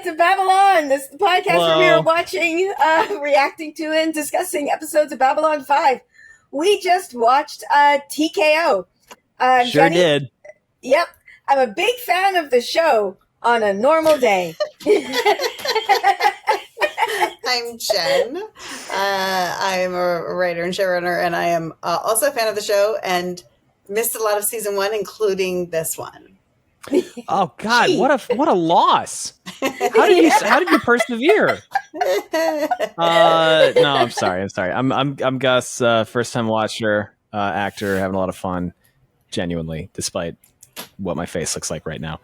to Babble On, this podcast where we are watching, reacting to, and discussing episodes of Babble On 5. We just watched TKO. Sure Jenny, did. Yep. I'm a big fan of the show on a normal day. I'm Jenn. I'm a writer and showrunner, and I am also a fan of the show and missed a lot of season 1, including this one. Oh God, what a loss! How did you persevere? No, I'm sorry. I'm Gus, first time watcher, actor, having a lot of fun, genuinely, despite what my face looks like right now.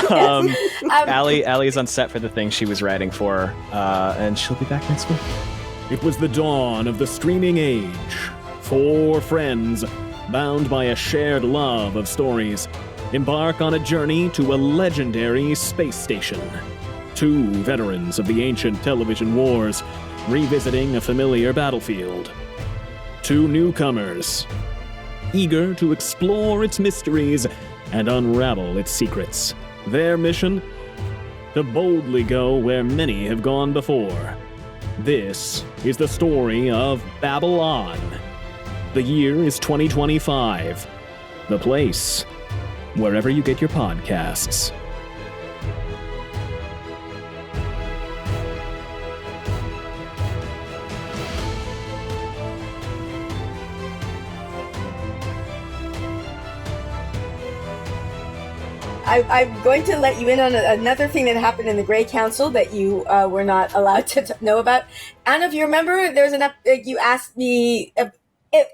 Allie is on set for the thing she was writing for, and she'll be back next week. It was the dawn of the streaming age. 4 friends, bound by a shared love of stories, embark on a journey to a legendary space station. 2 veterans of the ancient television wars, revisiting a familiar battlefield. 2 newcomers, eager to explore its mysteries and unravel its secrets. Their mission? To boldly go where many have gone before. This is the story of Babble On. The year is 2025. The place, wherever you get your podcasts. I'm going to let you in on another thing that happened in the Grey Council that you were not allowed to know about. Anna, if you remember, there's you asked me,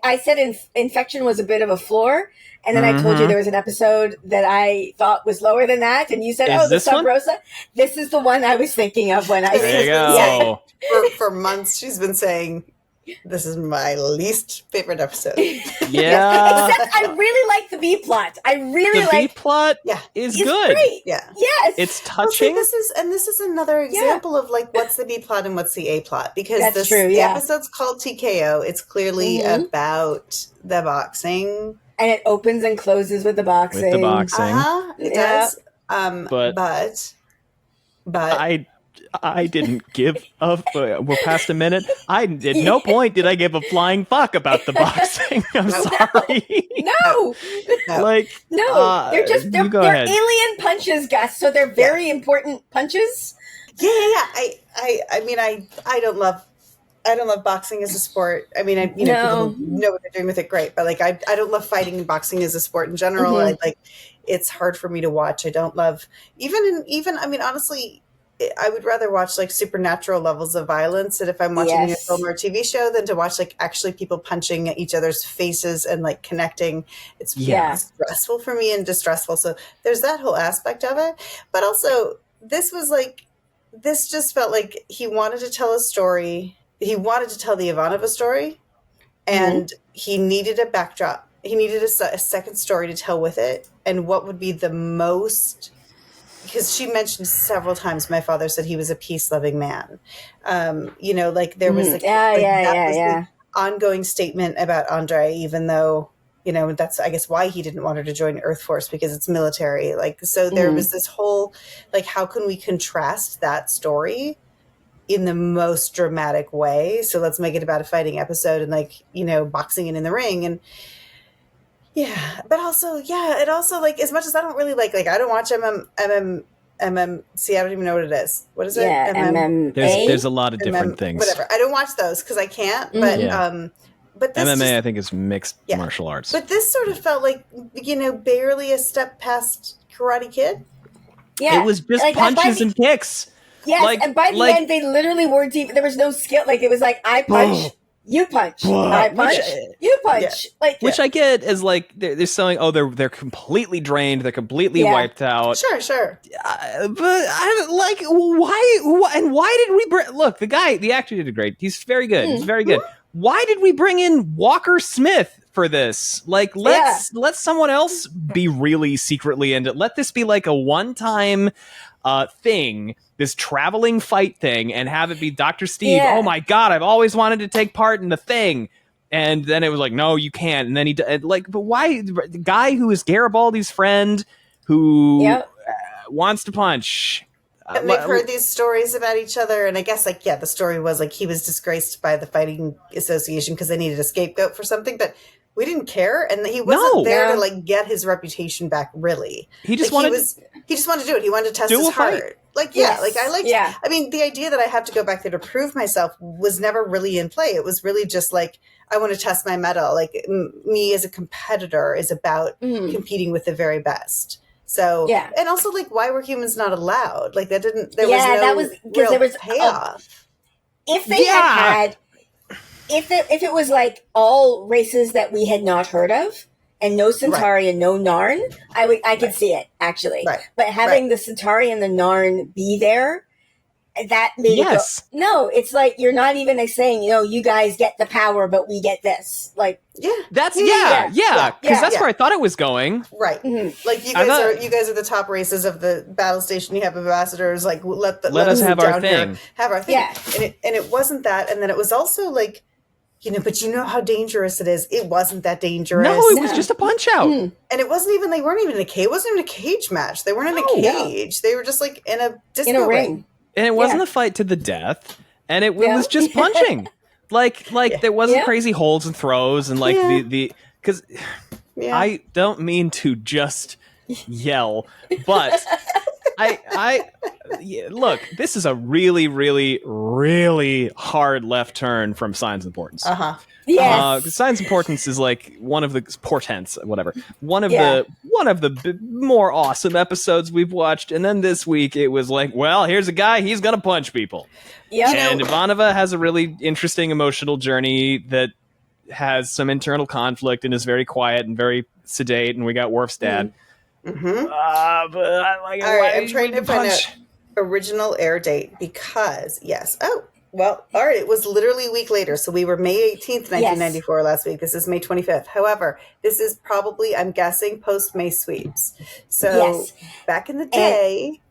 I said infection was a bit of a floor, and then I told you there was an episode that I thought was lower than that, and you said, the Sub Rosa. This is the one I was thinking of when I There you go. For months, she's been saying, this is my least favorite episode. Yeah. Except I really like the B-plot. The B-plot is good. Great. Yeah. Yes. It's touching. Well, see, this is another example of like what's the B-plot and what's the A-plot. Because the episode's called TKO. It's clearly about the boxing. And it opens and closes with the boxing. It does. But I didn't give we're past a minute. At no point did I give a flying fuck about the boxing. I'm sorry. No. They're alien punches, Gus. So they're very important punches. Yeah. I mean, I don't love boxing as a sport. I mean, people know what they're doing with it, great. But like, I don't love fighting and boxing as a sport in general. It's hard for me to watch. I don't love even. I mean, honestly, I would rather watch like supernatural levels of violence, and if I'm watching a film or a TV show, than to watch like actually people punching at each other's faces and like connecting. It's stressful for me and distressful. So there's that whole aspect of it. But also, this just felt like he wanted to tell a story. He wanted to tell the Ivanova story, and he needed a backdrop. He needed a second story to tell with it, and what would be the most. Because she mentioned several times, my father said he was a peace-loving man. There was the ongoing statement about Andre, even though, that's, I guess, why he didn't want her to join Earth Force, because it's military. So there was this whole, how can we contrast that story in the most dramatic way? So let's make it about a fighting episode and, boxing and in the ring. And but also, it also, as much as I don't really I don't watch MMC, I don't even know what it is. What is it? Yeah, MMA? There's a lot of different things. Whatever. I don't watch those because I can't, but this MMA, I think, is mixed martial arts. But this sort of felt like, barely a step past Karate Kid. Yeah. It was just punches and kicks. Yes, and by the end, they literally weren't even, there was no skill. I was like, I punch. You punch. I punch. You punch. Which I get is they're saying, they're completely drained, they're completely wiped out. Sure. But why did we bring? Look, the actor did great. He's very good. He's very good. Why did we bring in Walker Smith for this? Let someone else be really secretly into it. Let this be a one-time thing, this traveling fight thing, and have it be Dr. Steve. Oh my God, I've always wanted to take part in the thing. And then it was like, no, you can't. And then but why? The guy who is Garibaldi's friend who wants to punch. And they've heard these stories about each other, and I guess, like, yeah, the story was like he was disgraced by the Fighting Association because they needed a scapegoat for something, but we didn't care, and he wasn't there to like get his reputation back. Really, he just like, wanted. He just wanted to do it. He wanted to test his heart. Like, yeah, like I liked. Yeah. I mean, the idea that I have to go back there to prove myself was never really in play. It was really just like I want to test my mettle. Like me as a competitor is about competing with the very best. So and also like why were humans not allowed? Like that didn't. There was no that was because there was payoff. If they had. If it was like all races that we had not heard of, and no Centauri and no Narn, I could see it actually. Right. But having the Centauri and the Narn be there, that made it go, no. It's like you're not even saying, you guys get the power, but we get this. Like that's because that's where I thought it was going. Right. Mm-hmm. Like you guys are the top races of the battle station. You have ambassadors. Like let us have our thing. Have our thing. Yeah. And it wasn't that. And then it was also like. But how dangerous it is. It wasn't that dangerous. No, it was just a punch out. And it wasn't even, they weren't even in a cage. It wasn't even a cage match. They weren't in a cage. They were just like in a disco ring. And it wasn't a fight to the death. And it was just punching. like there wasn't crazy holds and throws and like because I don't mean to just yell, but look, this is a really, really, really hard left turn from Signs of Importance. Yes. Signs of Importance is like one of the portents, whatever. One of the more awesome episodes we've watched, and then this week it was like, well, here's a guy, he's gonna punch people. Yeah. And Ivanova has a really interesting emotional journey that has some internal conflict and is very quiet and very sedate. And we got Worf's dad. But I like it. All right, I'm trying to find out original air date because all right, it was literally a week later, so we were May 18th 1994 last week. This is May 25th. However, this is probably, I'm guessing, post May sweeps. So back in the day,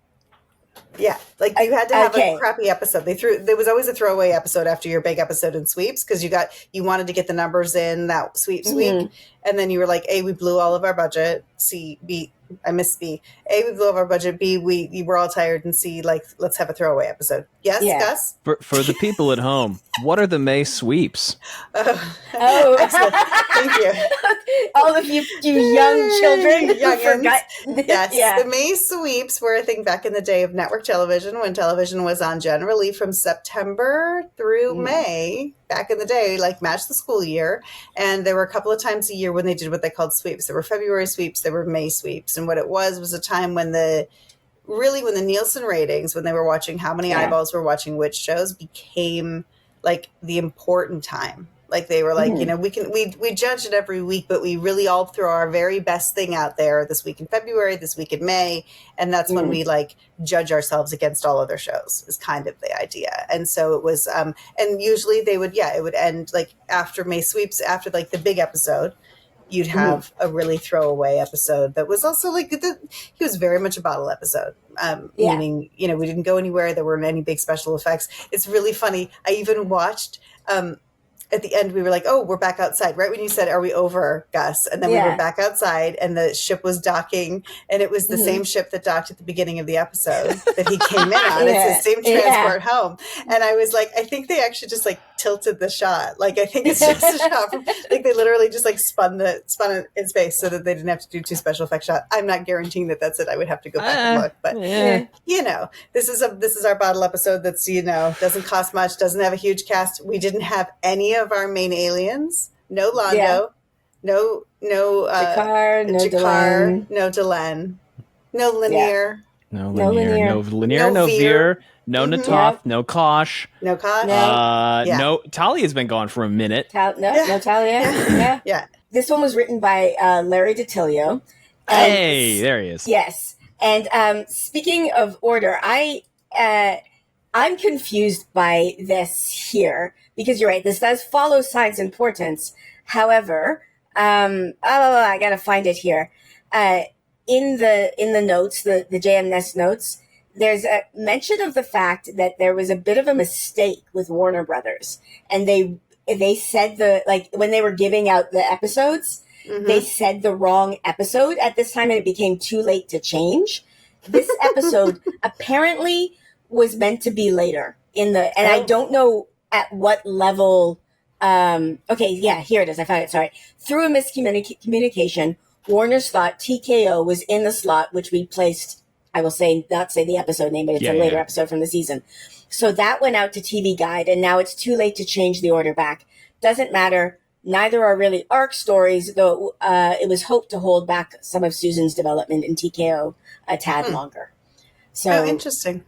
like you had to have a crappy episode. There was always a throwaway episode after your big episode in sweeps because you wanted to get the numbers in that sweeps week, and then you were like, A, we blew all of our budget. C, B, I missed B. A, we blew up our budget. B, we were all tired. And C, like, let's have a throwaway episode. Yes, Gus? For the people at home, what are the May sweeps? Excellent. Thank you. All of you young children who forgot. Yes, the May sweeps were a thing back in the day of network television when television was on generally from September through May. Back in the day, like match the school year. And there were a couple of times a year when they did what they called sweeps. There were February sweeps, there were May sweeps. And what it was a time when the Nielsen ratings, when they were watching how many eyeballs were watching which shows, became like the important time. Like they were like, we judge it every week, but we really all throw our very best thing out there this week in February, this week in May. And that's when we like judge ourselves against all other shows is kind of the idea. And so it was, and usually it would end like after May sweeps, after like the big episode, you'd have a really throwaway episode that was also like, he was very much a bottle episode. Meaning, we didn't go anywhere. There weren't any big special effects. It's really funny. I even watched, at the end, we were like, oh, we're back outside. Right when you said, are we over, Gus? And then we were back outside and the ship was docking. And it was the same ship that docked at the beginning of the episode that he came in on. It's the same transport home. And I was like, I think they actually just like tilted the shot. Like, I think it's just a shot from, like they literally just like spun it in space so that they didn't have to do two special effects shots. I'm not guaranteeing that that's it. I would have to go back and look. But, this is our bottle episode that's, doesn't cost much, doesn't have a huge cast. We didn't have any of our main aliens. No Londo. No Jakar, no Delenn. No Linear. No Linear, no Veer, no Natoth, no Kosh. No Kosh. No, Talia's been gone for a minute. No Talia. Yeah. This one was written by Larry DiTilio. Hey, there he is. Yes. And speaking of order, I'm confused by this here because you're right. This does follow Signs of Importance. However, I gotta find it here. In the notes, the JMNS notes, there's a mention of the fact that there was a bit of a mistake with Warner Brothers, and they said when they were giving out the episodes, they said the wrong episode at this time, and it became too late to change. this episode apparently was meant to be later in the, and I don't know at what level. Okay, yeah, here it is. I found it. Sorry. Through a miscommunication, Warner's thought TKO was in the slot, which we placed. I will not say the episode name, but it's a later episode from the season. So that went out to TV Guide, and now it's too late to change the order back. Doesn't matter. Neither are really arc stories, though it was hoped to hold back some of Susan's development in TKO a tad longer. So interesting.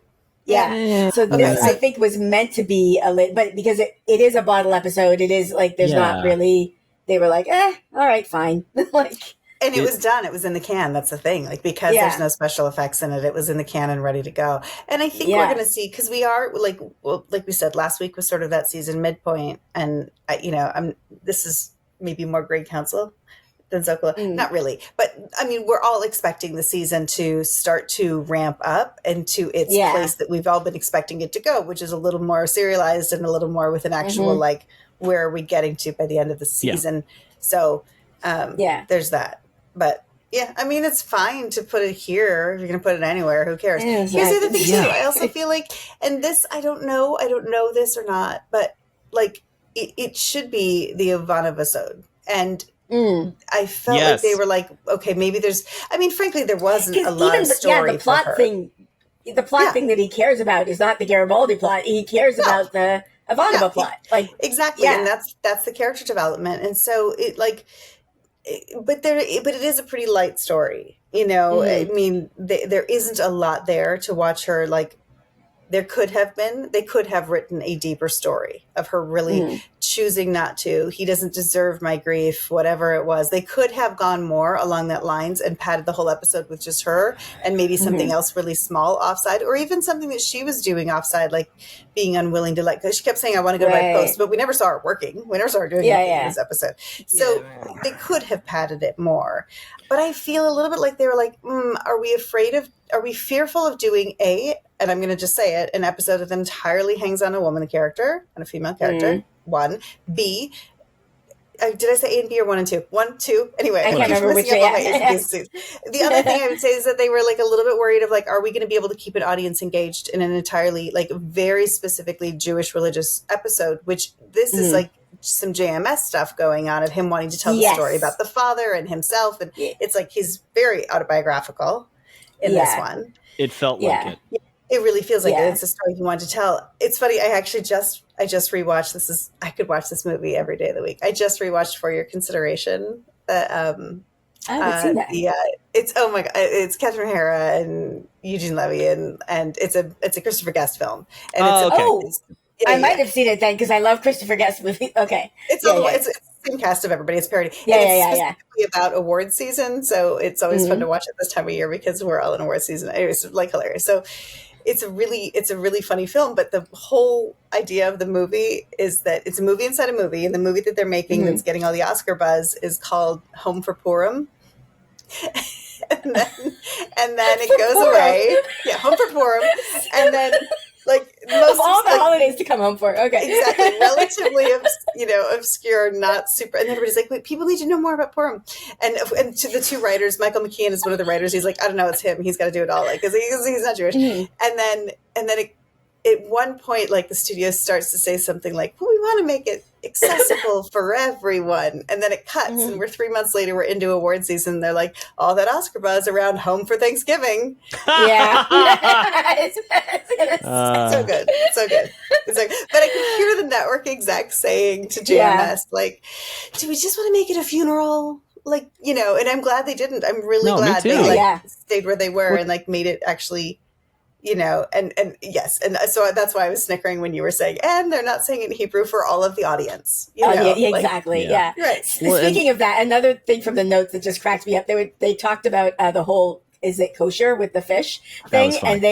Yeah. So this, I think, was meant to be but because it is a bottle episode, it is like there's not really. They were like, all right, fine, like. And it was done. It was in the can. That's the thing. Like, because there's no special effects in it, it was in the can and ready to go. And I think we're going to see, because we are like we said, last week was sort of that season midpoint. And this is maybe more Grey Council than Zocalo. Not really. But I mean, we're all expecting the season to start to ramp up into its place that we've all been expecting it to go, which is a little more serialized and a little more with an actual, like, where are we getting to by the end of the season? So, there's that. But yeah, I mean, it's fine to put it here. If you're going to put it anywhere, who cares? Here's the other thing too. I also feel like, and this, I don't know this or not, but like it should be the Ivanova episode. And I felt like they were like, okay, maybe there's, I mean, frankly, there wasn't a lot of story the plot for her. thing. The plot thing that he cares about is not the Garibaldi plot. He cares about the Ivanova plot. Like, exactly. And that's the character development. And so it like, but it is a pretty light story, you know. I mean, there isn't a lot there to watch her. Like, they could have written a deeper story of her really choosing not to. He doesn't deserve my grief, whatever it was. They could have gone more along that lines and padded the whole episode with just her and maybe something else really small offside, or even something that she was doing offside, like being unwilling to let go. She kept saying, I want to go to my post, but we never saw her working. We never saw her doing anything in this episode. So they could have padded it more. But I feel a little bit like they were like, are we fearful of doing and I'm going to just say it, an episode that entirely hangs on a woman character and a female character? One. B, did I say A and B or 1 and 2? 1, 2. Anyway, I can't remember which. The other thing I would say is that they were like a little bit worried of like, are we going to be able to keep an audience engaged in an entirely like very specifically Jewish religious episode, which this is like some JMS stuff going on of him wanting to tell the story about the father and himself. And it's like, he's very autobiographical in this one. It felt like it. It really feels like it. It's a story he wanted to tell. It's funny. I just rewatched I could watch this movie every day of the week. I just rewatched For Your Consideration. I haven't seen that. It's, oh my God. It's Catherine O'Hara and Eugene Levy and it's a Christopher Guest film. And I might have seen it then because I love Christopher Guest movies. Okay. It's the same cast of everybody. It's parody. It's specifically about award season. So it's always fun to watch it this time of year because we're all in award season. It's like hilarious. So it's a really funny film, but the whole idea of the movie is that it's a movie inside a movie, and the movie that they're making that's getting all the Oscar buzz is called Home for Purim. and then it goes away. Yeah, Home for Purim. And then like most of all the holidays to come home for. Okay. Exactly. Relatively obscure, not super, and everybody's like, wait, people need to know more about Purim. And to the two writers, Michael McKean is one of the writers. He's like, I don't know, it's him. He's got to do it all, like, because he's not Jewish. And then at one point, like, the studio starts to say something like, well, we want to make it accessible for everyone. And then it cuts, and we're 3 months later, we're into award season. They're like, all that Oscar buzz around Home for Thanksgiving. Yeah. So good. It's like, but I can hear the network exec saying to JMS, like, do we just want to make it a funeral? Like, you know, and I'm glad they didn't. I'm really glad they stayed where they were and like made it actually, you know, and yes. And so that's why I was snickering when you were saying, and they're not saying it in Hebrew for all of the audience. You know? Exactly. Yeah. Right. Speaking of that, another thing from the notes that just cracked me up, they talked about the whole, is it kosher with the fish thing? And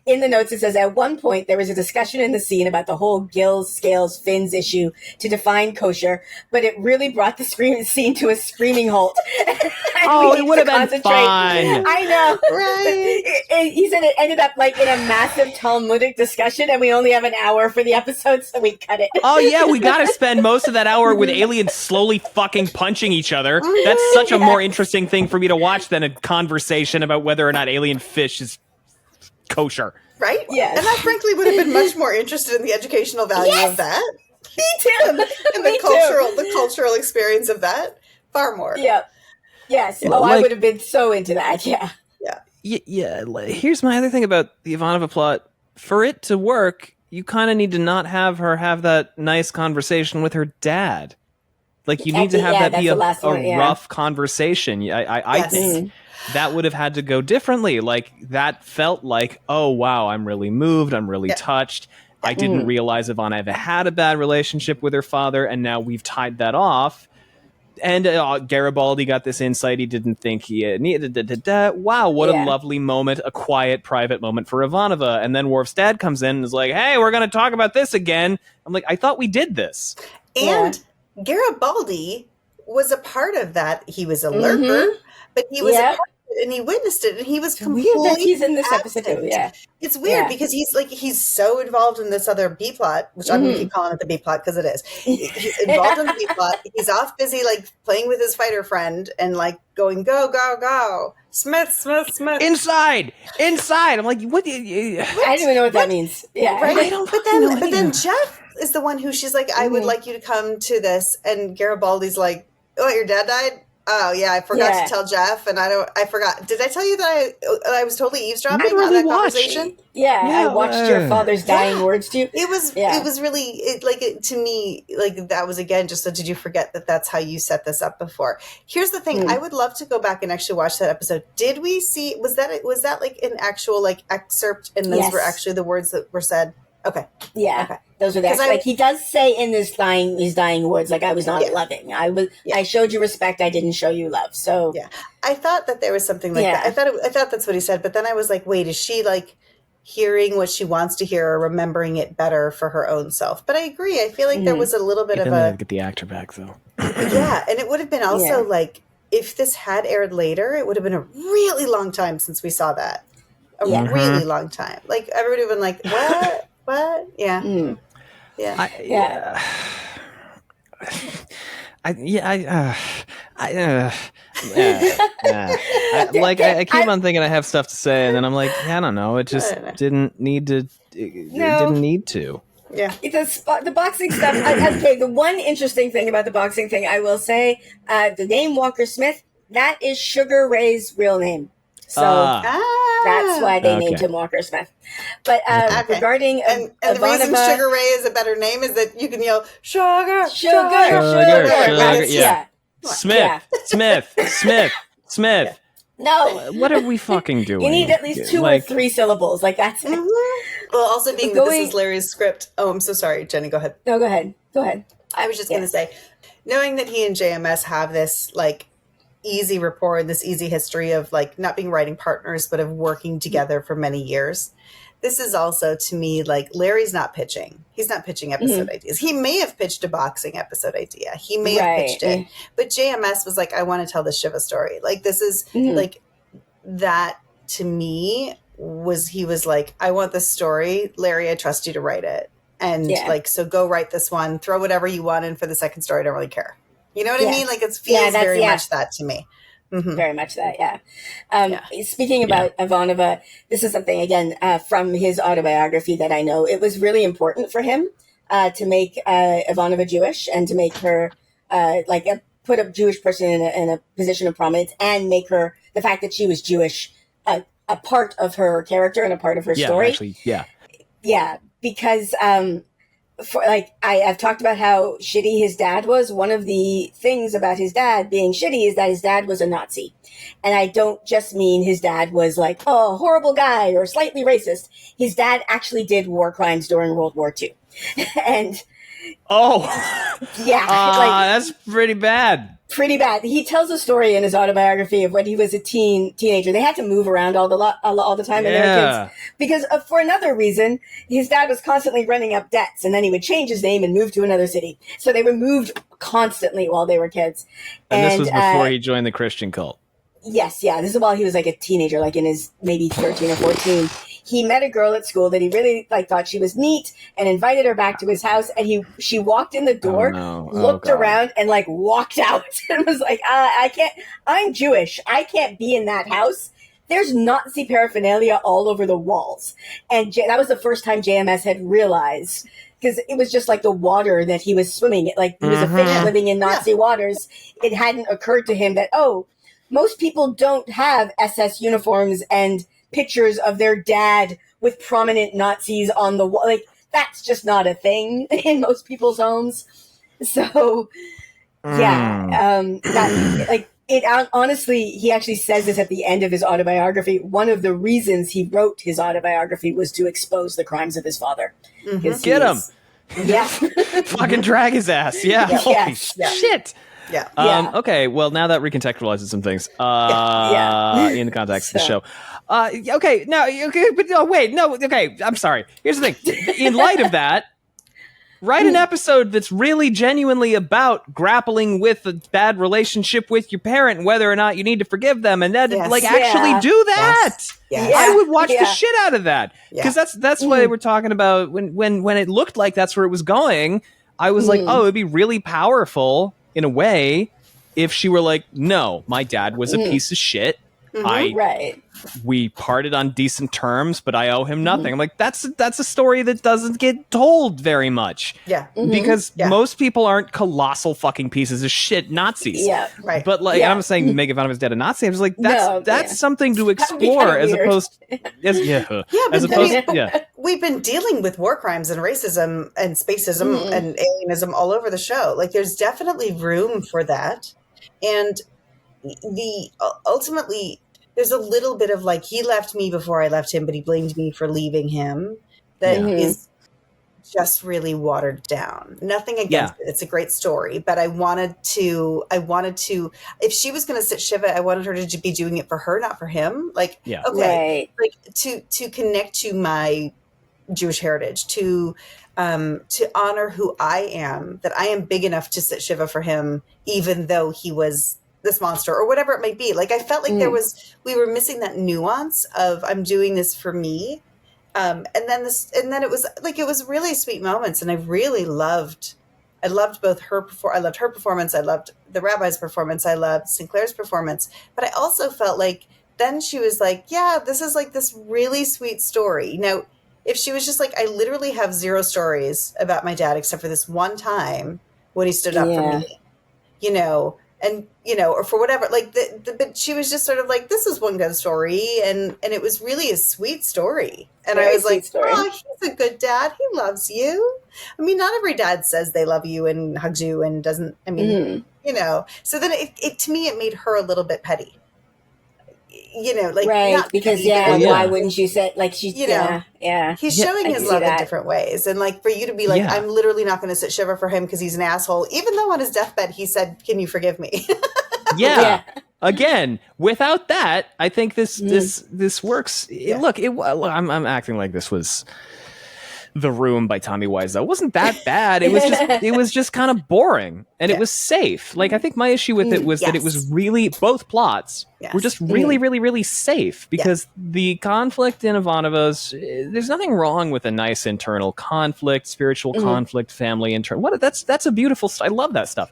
in the notes, it says, at one point, there was a discussion in the scene about the whole gills, scales, fins issue to define kosher, but it really brought the scene to a screaming halt. It would have been fine. I know. Right. He said it ended up like in a massive Talmudic discussion, and we only have an hour for the episode, so we cut it. Oh, yeah, we got to spend most of that hour with aliens slowly fucking punching each other. That's such a more interesting thing for me to watch than a conversation about whether or not alien fish is kosher. Right? Yes. And I frankly would have been much more interested in the educational value of that. Me too. And the cultural experience of that. Far more. Yeah. Yes. Well, I would have been so into that. Yeah. Yeah. Here's my other thing about the Ivanova plot. For it to work, you kind of need to not have her have that nice conversation with her dad. Like, you need to have that be a rough conversation. I think that would have had to go differently. Like, that felt like, oh, wow, I'm really moved. I'm really touched. I didn't realize Ivanova had a bad relationship with her father, and now we've tied that off. And Garibaldi got this insight he didn't think he needed. Wow, what a lovely moment, a quiet, private moment for Ivanova. And then Worf's dad comes in and is like, hey, we're going to talk about this again. I'm like, I thought we did this. And Garibaldi was a part of that. He was a lurker, but he was a part of it, and he witnessed it, and he was completely he's in this episode too. Yeah. It's weird because he's so involved in this other B plot, which I'm going to keep calling it the B plot because it is. He's involved in the B plot. He's off busy like playing with his fighter friend and like going, go, go, go. Smith. Inside. I'm like, what? I don't even know what that means. Yeah. Right? I don't but then Jeff is the one who she's like, I would like you to come to this. And Garibaldi's like, oh, your dad died? Oh yeah, I forgot to tell Jeff, and I forgot. Did I tell you that I was totally eavesdropping on that conversation? Yeah, I watched your father's dying words to you. It was really to me, like, that was again just so, did you forget that that's how you set this up before? Here's the thing, I would love to go back and actually watch that episode. Did we see, was that like an actual like excerpt, and those were actually the words that were said? Okay. Yeah. Okay. Those are the like he does say in his dying words, like, I was not loving. I showed you respect, I didn't show you love. So I thought that there was something like that. I thought that's what he said, but then I was like, wait, is she like hearing what she wants to hear or remembering it better for her own self? But I agree. I feel like there was a little bit of a get the actor back though. And it would have been also like, if this had aired later, it would have been a really long time since we saw that. Really long time. Like, everybody would have been like, what? What? Yeah. I keep on thinking I have stuff to say, and then I'm like, I don't know. It just didn't need to. It didn't need to. Yeah. The boxing stuff. Okay, the one interesting thing about the boxing thing, I will say, the name Walker Smith, that is Sugar Ray's real name. So that's why they named him Walker Smith. But regarding and the reason Sugar Ray is a better name is that you can yell sugar. Yeah. Smith. No. What are we fucking doing? You need at least 2 or 3 syllables. Like, that's it. Well, also being that this is Larry's script. Oh, I'm so sorry, Jenny. Go ahead. No, go ahead. I was just going to say, knowing that he and JMS have this like easy rapport and this easy history of like not being writing partners, but of working together for many years. This is also, to me, like, Larry's not pitching. He's not pitching episode ideas. He may have pitched a boxing episode idea. He may have pitched it. But JMS was like, I want to tell the Shiva story. Like, this is like, that to me he was like, I want this story. Larry, I trust you to write it. And like, so go write this one, throw whatever you want in for the second story. I don't really care. You know what I mean? Like, it feels very much that to me. Very much that, Speaking about Ivanova, this is something, again, from his autobiography that I know. It was really important for him to make Ivanova Jewish and to make her, put a Jewish person in a position of prominence and make her, the fact that she was Jewish, a part of her character and a part of her story. Yeah, because... I've talked about how shitty his dad was. One of the things about his dad being shitty is that his dad was a Nazi. And I don't just mean his dad was like, oh, a horrible guy or slightly racist. His dad actually did war crimes during World War II. And that's pretty bad. Pretty bad. He tells a story in his autobiography of when he was a teenager. They had to move around all the time when they were kids. Because for another reason, his dad was constantly running up debts, and then he would change his name and move to another city. So they were moved constantly while they were kids. And this was before he joined the Christian cult. Yes, this is while he was like a teenager, like in his maybe 13 or 14. He met a girl at school that he really thought she was neat and invited her back to his house. And she walked in the door, looked around and walked out and was like, I'm Jewish. I can't be in that house. there's Nazi paraphernalia all over the walls. And that was the first time JMS had realized, because it was just like the water that he was swimming in. Like he was a fish living in Nazi waters. It hadn't occurred to him that, most people don't have SS uniforms and pictures of their dad with prominent Nazis on the wall. Like, that's just not a thing in most people's homes. So, honestly, he actually says this at the end of his autobiography. One of the reasons he wrote his autobiography was to expose the crimes of his father. Get him. Yeah. Fucking drag his ass. Yeah. Holy shit. Yeah. Okay, well, now that recontextualizes some things in the context of the show. Okay, I'm sorry. Here's the thing. In light of that, write an episode that's really genuinely about grappling with a bad relationship with your parent and whether or not you need to forgive them, and then actually do that. Yes. I would watch the shit out of that, because that's what they were talking about when it looked like that's where it was going. I was like, it'd be really powerful in a way if she were like, no, my dad was a piece of shit. We parted on decent terms, but I owe him nothing. I'm like, that's a story that doesn't get told very much. Because most people aren't colossal fucking pieces of shit Nazis. But like, I'm not saying make Ivanova's dad a Nazi. I'm just like, that's something to explore as opposed we've been dealing with war crimes and racism and spacism and alienism all over the show. Like, there's definitely room for that. And ultimately, there's a little bit of like, he left me before I left him, but he blamed me for leaving him. That is just really watered down. Nothing against it. It's a great story, but I wanted to, if she was going to sit Shiva, I wanted her to be doing it for her, not for him. Like, like to connect to my Jewish heritage, to honor who I am, that I am big enough to sit Shiva for him, even though he was this monster or whatever it might be. Like, I felt like we were missing that nuance of, I'm doing this for me. And then it was like, it was really sweet moments. And I loved both I loved her performance. I loved the rabbi's performance. I loved Sinclair's performance, but I also felt like then she was like, this is like this really sweet story. Now, if she was just like, I literally have 0 stories about my dad, except for this one time when he stood up for me, and or for whatever, like but she was just sort of like, this is one good story, and it was really a sweet story, and very I was like, he's a good dad, he loves you. I mean, not every dad says they love you and hugs you and doesn't. I mean, so then it to me, it made her a little bit petty. Because why wouldn't you say, like, she's he's showing his love in different ways, and like, for you to be like, I'm literally not going to sit Shiva for him because he's an asshole, even though on his deathbed he said, can you forgive me? Again, without that, I think this works. Look, I'm acting like this was The Room by Tommy Wiseau. It wasn't that bad. It was just kind of boring, and it was safe. Like, I think my issue with it was that it was really, both plots were just really, really, really safe, because the conflict in Ivanova's, there's nothing wrong with a nice internal conflict, spiritual conflict, family internal. That's a beautiful. I love that stuff.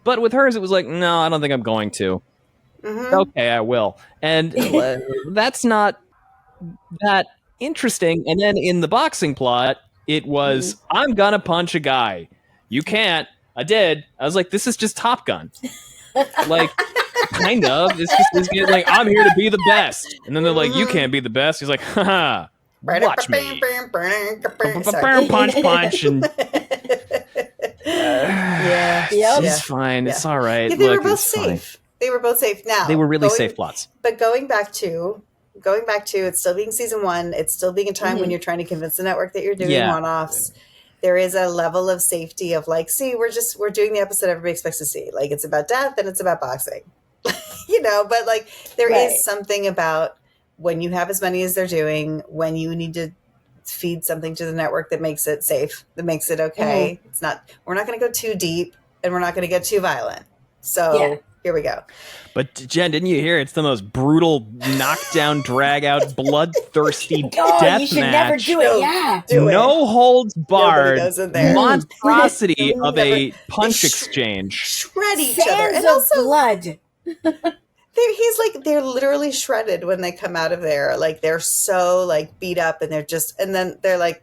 But with hers, it was like, no, I don't think I'm going to. Okay, I will, and that's not that interesting. And then in the boxing plot, it was, I'm gonna punch a guy. You can't. I did. I was like, this is just Top Gun. Like, kind of. It's like, I'm here to be the best. And then they're like, you can't be the best. He's like, haha, watch me. Punch. And it's fine. It's all right. They were both safe. They were both safe. Now, they were really safe plots. But going back to it's still being season 1. It's still being a time when you're trying to convince the network that you're doing one-offs. There is a level of safety of like, see, we're doing the episode everybody expects to see. Like, it's about death and it's about boxing, but like, there is something about when you have as many as they're doing, when you need to feed something to the network that makes it safe, that makes it okay. We're not going to go too deep, and we're not going to get too violent. So here we go. But Jen, didn't you hear? It's the most brutal, knockdown, drag out, bloodthirsty death you should match. Never do it. Yeah, no holds barred, monstrosity of a punch exchange. Shred each Sands other, and of also blood. they're literally shredded when they come out of there. Like they're so like beat up, and then they're like,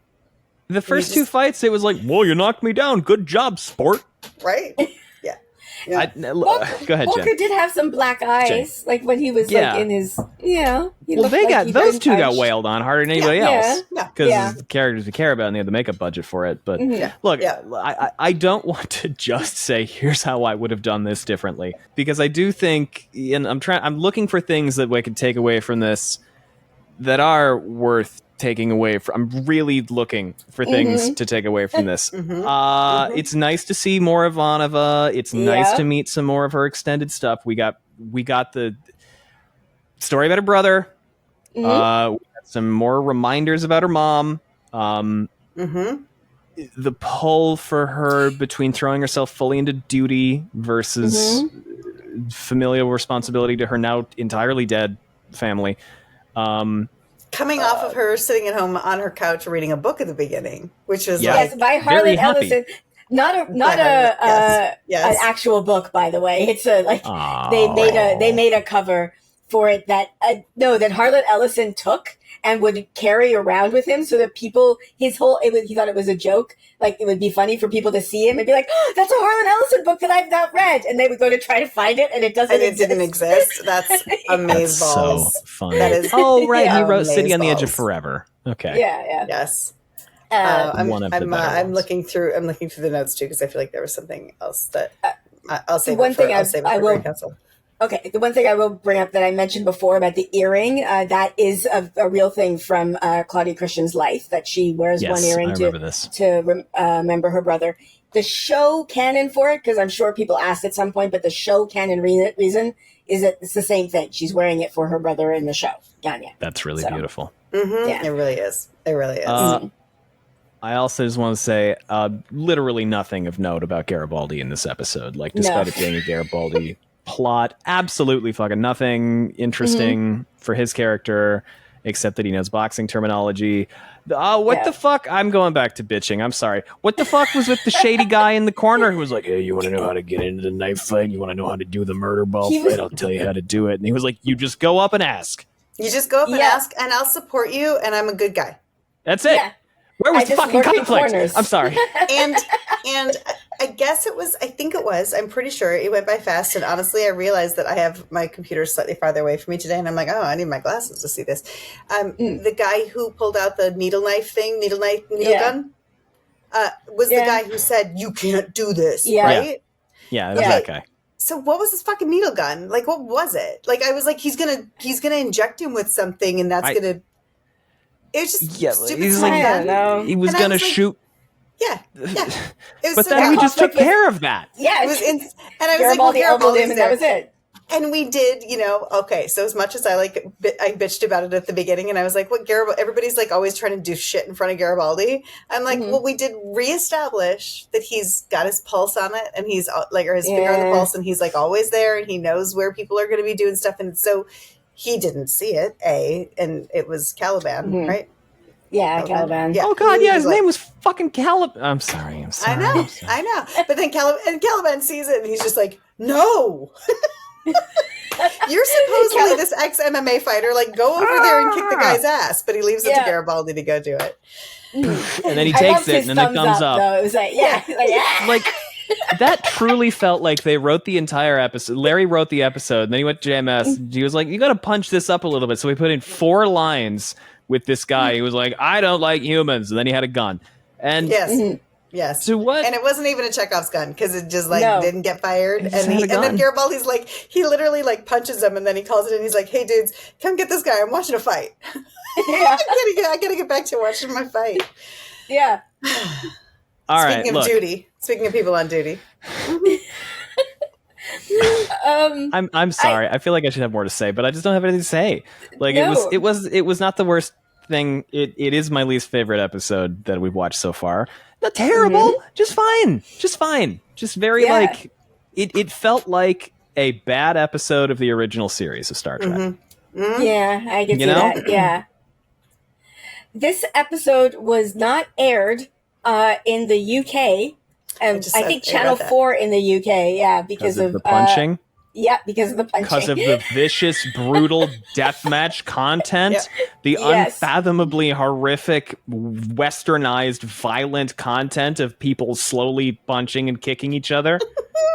the first two fights, it was like, "Whoa, you knocked me down. Good job, sport." Right? Yeah. Go ahead, Walker Jen. did have some black eyes, like when he was like in his, Those two got wailed on harder than anybody else Yeah. because the characters we care about and they had the makeup budget for it. But look, I don't want to just say here's how I would have done this differently, because I do think, and I'm looking for things that we can take away from this that are worth taking away from. I'm really looking for things to take away from this. It's nice to see more of Ivanova. It's nice to meet some more of her extended stuff. We got the story about her brother. We got some more reminders about her mom. The pull for her between throwing herself fully into duty versus familial responsibility to her now entirely dead family. Coming off of her sitting at home on her couch reading a book at the beginning, which was by Harlan Ellison. Not an actual book, by the way. It's they made a cover for it that Harlan Ellison took and would carry around with him, so that people, he thought it was a joke. Like, it would be funny for people to see him and be like, "Oh, that's a Harlan Ellison book that I've not read," and they would go to try to find it, and it didn't exist. That's amazeballs. So funny. That is, he wrote "City on the Edge of Forever." Okay. Yeah. Yes. I'm looking through the notes too, because I feel like there was something else that I'll save. Okay, the one thing I will bring up that I mentioned before about the earring, that is a real thing from Claudia Christian's life, that she wears one earring to remember her brother. The show canon for it, because I'm sure people asked at some point, but the show canon reason is that it's the same thing. She's wearing it for her brother in the show, Ganya. That's really beautiful. Yeah. It really is. I also just want to say literally nothing of note about Garibaldi in this episode. Like, despite it being a Garibaldi plot, absolutely fucking nothing interesting for his character, except that he knows boxing terminology. What the fuck? I'm going back to bitching. I'm sorry. What the fuck was with the shady guy in the corner who was like, "Hey, you want to know how to get into the knife fight? You want to know how to do the murder ball fight? I'll tell you how to do it." And he was like, "You just go up and ask. You just go up and ask, and I'll support you, and I'm a good guy." That's it. Yeah. Where was the fucking conflict? I'm sorry. And I think it was, I'm pretty sure it went by fast. And honestly, I realized that I have my computer slightly farther away from me today. And I'm like, oh, I need my glasses to see this. The guy who pulled out the needle gun, was the guy who said, "You can't do this." Yeah. Right? Yeah, it was that guy. So what was this fucking needle gun? Like, what was it? Like, I was like, he's gonna inject him with something, and that's gonna. It's just stupid. He's like, he was gonna shoot. Yeah. But then we just took care of that. Yeah, it was and I was like, well, elbowed him, and that was it. And we did, okay. So as much as I bitched about it at the beginning, and I was like, "What Garibaldi?" Everybody's like always trying to do shit in front of Garibaldi. I'm like, well, we did reestablish that he's got his pulse on it, and he's like, or his finger on the pulse, and he's like always there, and he knows where people are going to be doing stuff, and so he didn't see it. And it was Caliban, right? Yeah, Caliban. Yeah. Oh God, yeah, his name was fucking Caliban. I'm sorry. I know. But then Caliban sees it, and he's just like, "No." You're supposedly this ex-MMA fighter. Like, go over there and kick the guy's ass. But he leaves it to Garibaldi to go do it. And then he takes it, and then it comes up. Though. It was like, that truly felt like they wrote the entire episode. Larry wrote the episode, and then he went to JMS. He was like, "You got to punch this up a little bit." So we put in 4 lines with this guy. He was like, "I don't like humans," and then he had a gun. And yes. So what? And it wasn't even a Chekhov's gun, because it just didn't get fired. And then Garibaldi's like, he literally like punches him, and then he calls it in. He's like, "Hey dudes, come get this guy. I'm watching a fight." I gotta get back to watching my fight. Yeah. All right. Speaking of duty. Speaking of people on duty. I'm sorry. I feel like I should have more to say, but I just don't have anything to say. Like, it was not the worst thing. It is my least favorite episode that we've watched so far. Not terrible, just fine. Just very it felt like a bad episode of the original series of Star Trek. Yeah, I can see that. Yeah. This episode was not aired in the UK. I think Channel 4 in the UK, because of the punching. Yeah, because of the punching. Because of the vicious, brutal deathmatch content, the unfathomably horrific, westernized, violent content of people slowly punching and kicking each other.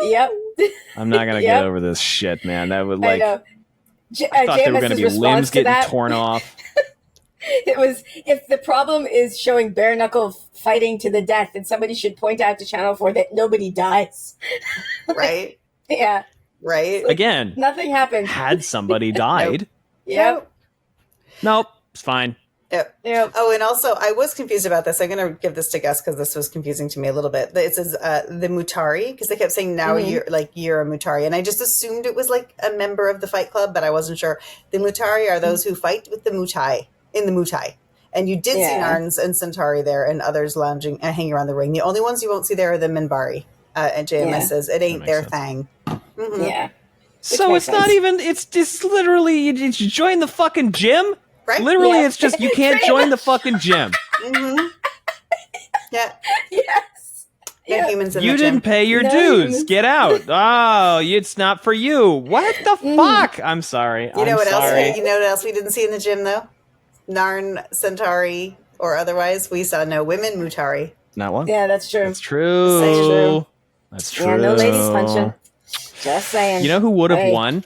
Yep. I'm not gonna get over this shit, man. That would like. I thought there were gonna be limbs getting torn off. It was, if the problem is showing bare knuckle fighting to the death, then somebody should point out to Channel 4 that nobody dies. Right? Yeah. Right? Like, again, nothing happened. Had somebody died. Yep. Nope. It's fine. Yep. Oh, and also, I was confused about this. I'm going to give this to Gus because this was confusing to me a little bit. It says the Mutari, because they kept saying now you're a Mutari. And I just assumed it was like a member of the Fight Club, but I wasn't sure. The Mutari are those who fight with the Mutai, in the Mutai. And you did see Narns and Centauri there and others lounging, hanging around the ring. The only ones you won't see there are the Minbari. And JMS says it ain't their thing. Mm-hmm. Yeah. So it's not even, it's just literally, you join the fucking gym? Right? Literally, it's just, you can't join the fucking gym. Mm-hmm. Yeah. Yes. No humans in You the didn't gym. pay your No dues. humans. Get out. Oh, it's not for you. What the fuck? I'm sorry. You know what sorry. else? You know what else we didn't see in the gym though? Narn, Centauri, or otherwise, we saw no women Mutari. Not one. Yeah, that's true. That's true. That's true. That's true. Yeah, no ladies punching. Just saying. You know who would have won?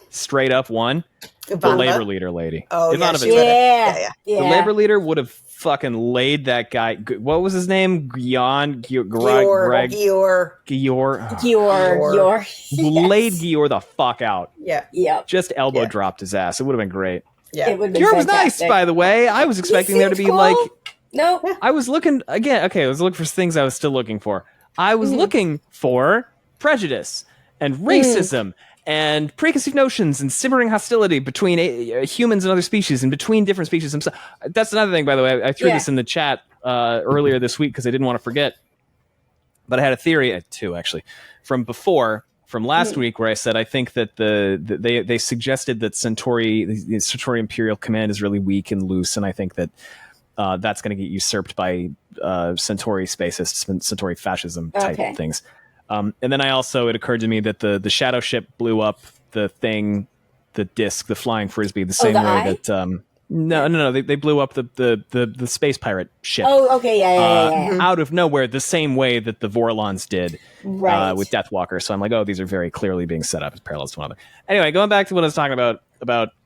Straight up won? The Ivanova? labor leader lady. Oh, yeah, Ivanova she did. would've. Yeah. The labor leader would have fucking laid that guy. What was his name? Gior. Laid Gior the fuck out. Yeah. Yep. Just elbow dropped his ass. It would have been great. Yeah. It would be Gior was nice, by the way. I was expecting there to be cool. like. No. I was looking again. Okay, I was looking for things I was still looking for. I was looking for prejudice and racism and preconceived notions and simmering hostility between humans and other species and between different species. That's another thing, by the way. I threw this in the chat earlier this week because I didn't want to forget. But I had a theory, two actually, from last week, where I said I think that they suggested that the Centauri Imperial Command is really weak and loose, and I think that that's going to get usurped by Centauri spacists, Centauri fascism type things. And then it occurred to me that the shadow ship blew up the disc, the flying frisbee, the same way that no, they blew up the space pirate ship. Oh, okay, yeah. Out of nowhere, the same way that the Vorlons did with Deathwalker. So I'm like, oh, these are very clearly being set up as parallels to one another. Anyway, going back to what I was talking about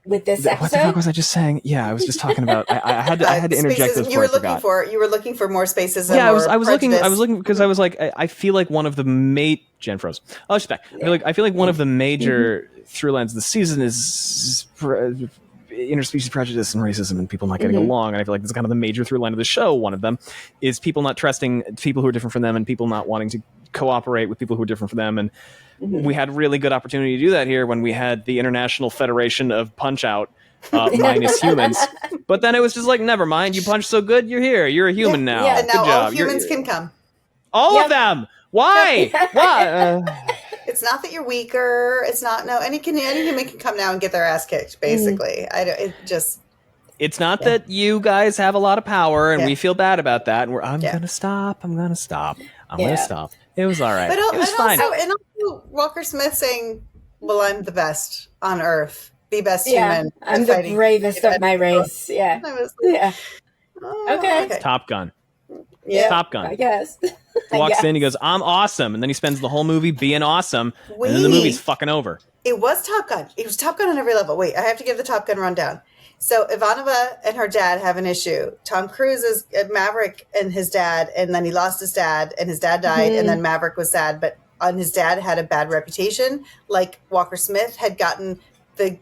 with this episode. What the fuck was I just saying? Yeah, I was just talking about. I had to interject this before I forgot. You were looking for more spaces. And I was looking because I was like, I feel like one of the Jen froze. Oh, she's back. I feel like one of the major through lines of the season is interspecies prejudice and racism and people not getting along. And I feel like this is kind of the major through line of the show. One of them is people not trusting people who are different from them and people not wanting to cooperate with people who are different from them. And we had really good opportunity to do that here when we had the International Federation of Punch-Out minus humans. But then it was just like, never mind. You punch so good, you're here. You're a human now. Yeah, good now job. all humans can come. All of them. Why? Why? It's not that you're weaker. It's not any human can come now and get their ass kicked. Basically, It's not that you guys have a lot of power and we feel bad about that. And I'm gonna stop. I'm gonna stop. It was all right. But it was fine. Also, Walker Smith saying, "Well, I'm the best on Earth, the best human. I'm the bravest of my race." Yeah. Okay. Top Gun. Yeah. Top Gun. I guess. Walks in, he goes, "I'm awesome," and then he spends the whole movie being awesome, and then the movie's fucking over. It was Top Gun. It was Top Gun on every level. Wait, I have to give the Top Gun rundown. So Ivanova and her dad have an issue. Tom Cruise is Maverick and his dad, and then he lost his dad, and his dad died, and then Maverick was sad, but his dad had a bad reputation, like Walker Smith had gotten the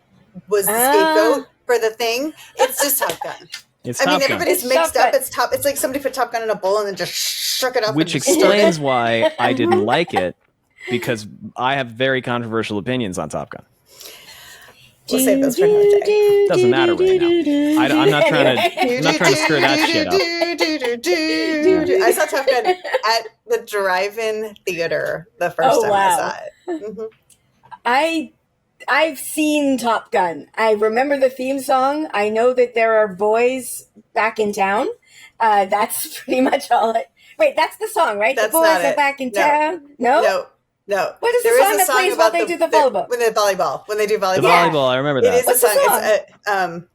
scapegoat for the thing. It's just Top Gun. Everybody's mixed up. It's like somebody put Top Gun in a bowl and then just shook it up. Which explains why I didn't like it, because I have very controversial opinions on Top Gun. We'll save those for another day. Doesn't matter right now. I'm not trying to stir that shit up. I saw Top Gun at the drive-in theater the first time I saw it. Mm-hmm. I've seen Top Gun. I remember the theme song. I know that there are boys back in town. That's pretty much all. Wait, that's the song, right? That's the boys not are it. back in town. No. No. What is the There song that plays while they do the volleyball? When they volleyball. When they do volleyball. The volleyball, I remember that. It is What's a the song. song?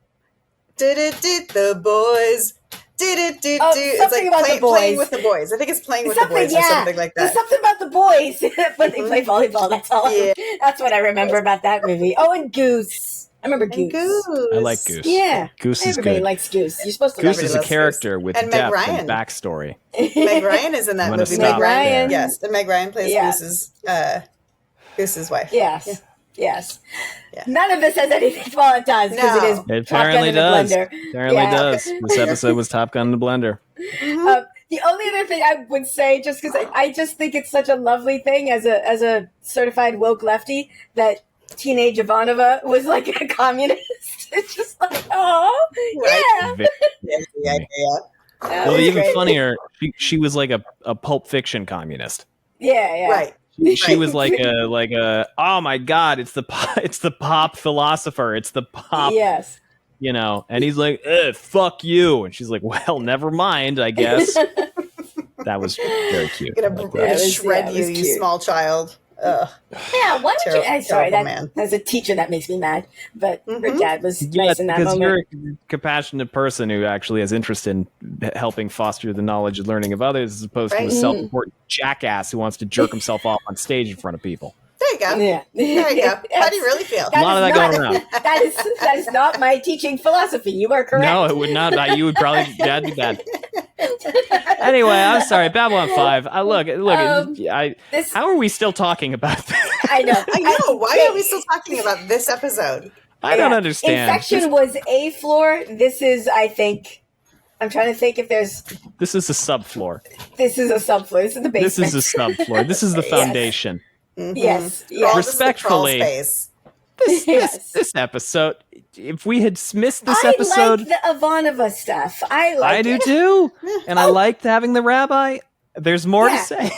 It's the boys. It's something about the boys. Playing with the boys. I think it's playing with the boys or something like There's that. something about the boys when they play volleyball. That's all. Yeah. That's what I remember about that movie. Oh, and Goose. I remember And Goose. I like Goose. Yeah. Goose is Everybody good. likes Goose. You're supposed to Goose like is a character with And Meg depth Ryan. and backstory. Meg Ryan is in that I'm gonna movie. stop Meg Ryan. Yes, and Meg Ryan plays Yeah. Goose's wife. Yes. Yeah. Yes. Yeah. None of this has anything. Well, it does because No. it is It Top Gun apparently in the does. blender. Apparently Yeah. does. This episode was Top Gun in the blender. Mhm. The only other thing I would say, just because I just think it's such a lovely thing as a certified woke lefty, that teenage Ivanova was like a communist. It's just like, oh, yeah. Very- Yeah. That Well, was even great. funnier, she was like a Pulp Fiction communist. Yeah. Right. She was like a oh my god, it's the pop philosopher, it's the pop, Yes. you know, and he's like, fuck you, and she's like, well, never mind, I guess. That was very cute. Gonna I like that. It was- shred it you, was you cute. small child. Ugh. Yeah. Why would you? I'm sorry. Terrible That man. as a teacher, that makes me mad. But her Mhm. dad was Yeah, nice in that because moment. you're a compassionate person who actually has interest in helping foster the knowledge and learning of others, as opposed to a Right. self-important jackass who wants to jerk himself off on stage in front of people. There you go. Yeah. There you go. How do you really feel? A lot of is that going not- around. That is not my teaching philosophy. You are correct. No, it would not. You would probably that'd be bad. Anyway, I'm sorry. Babble On 5. Look. This, How are we still talking about this? I know. I know. Why are we still talking about this episode? I don't understand. Infection was a floor. This is, I think. I'm trying to think if there's. This is a subfloor. This is a subfloor. This is the This basement. is a subfloor. This is the Yes. foundation. Mhm. Yes. Crawl Yes. to the crawl Respectfully. space. This episode. If we had missed this I episode, like the Ivanova stuff. I do it. too, and I liked having the rabbi. There's more to Yeah. say.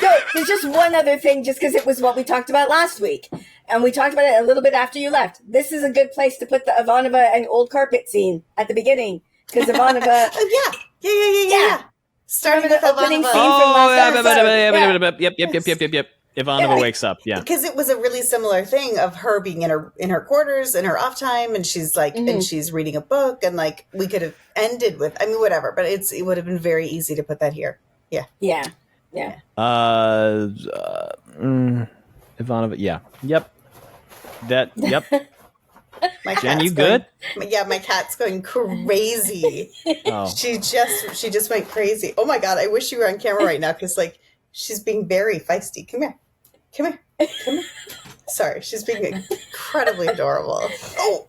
No, there's just one other thing, just because it was what we talked about last week, and we talked about it a little bit after you left. This is a good place to put the Ivanova and old carpet scene at the beginning, because Ivanova. Oh, yeah. Starting with the opening Ivanova. scene. Oh, from last yeah, episode. yep. Ivanova Yeah. wakes up. Yeah. Because it was a really similar thing of her being in her quarters in her off time, and she's like, and she's reading a book, and like we could have ended with, I mean, whatever, but it would have been very easy to put that here. Yeah. Ivanova. Yeah. Yep. Yep. My Jen, cat's you good? Yeah, my cat's going crazy. Oh. She just went crazy. Oh my god, I wish you were on camera right now because like she's being very feisty. Come here. Sorry, she's being incredibly adorable. Oh,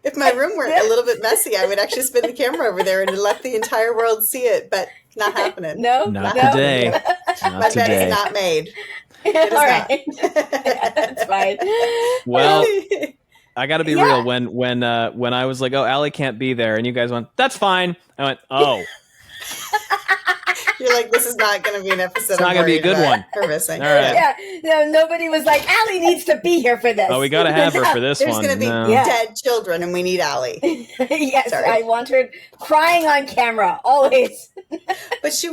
if my room weren't a little bit messy, I would actually spin the camera over there and let the entire world see it. But not happening. No, Not no. today. My Not bed today. is not made. All is right, that's fine. Well, I got to be Yeah. real. When I was like, "Oh, Allie can't be there," and you guys went, "That's fine," I went, "Oh, You're like, this is not going to be an episode. It's not gonna be a good one. Her missing. All right. Yeah, no, nobody was like, Allie needs to be here for this. oh, we got to have her for this There's one." going to be No. Yeah. dead children, and we need Allie. Yes, Sorry. I want her crying on camera always. But she